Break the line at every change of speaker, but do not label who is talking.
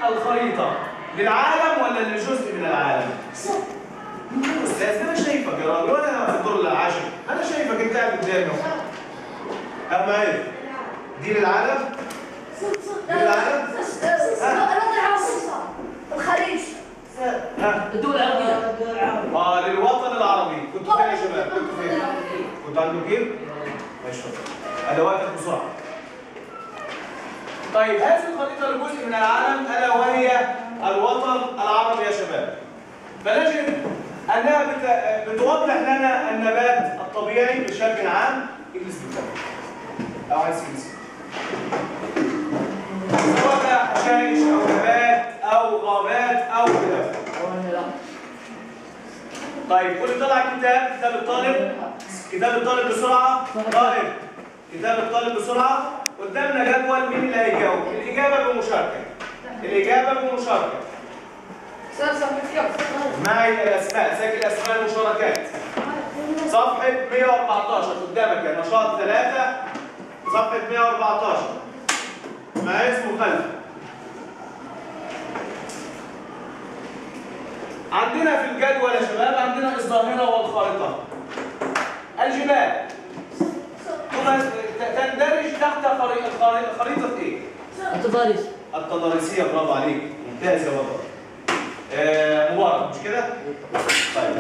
الخريطة للعالم ولا لجزء من العالم؟ أستاذ أنا شايفك يا راجل وأنا في الدور العاشر، أنا شايفك أنت قاعد قدامي أهو. أما إيه؟ دي للعالم؟ للعالم؟
الخليج.
الدول العربية.
للوطن العربي، كنتوا فين يا شباب؟ كنتوا فين؟ كنتوا عندكم كيف؟ ماشي أدواتك بسرعة. طيب هذه الخريطة لجزء من العالم ألا وهي الوطن العربي يا شباب. فنجد أنها بتوضح لنا النبات الطبيعي بشكل عام. اجلس بالكامل. أو عايز تجلس. سواء بقى حشائش أو نبات أو غابات أو كده. طيب كل طلع كتاب الطالب. كتاب الطالب بسرعة. طالب. كتاب الطالب بسرعة. قدامنا جدول مين اللي هيجاوب؟ الإجابة بمشاركة. الإجابة بمشاركة. معي الأسماء، سجل أسماء المشاركات. صفحة 114 قدامك يا نشاط 3 صفحة 114 مع اسمه خلف. عندنا في الجدول يا شباب عندنا الظاهرة والخارطة. الجبال تندرج تحت خريطة ايه؟
التضاريس.
التضاريسية. برافو عليك، ممتاز يا بطل. مبارك مش كده؟ طيب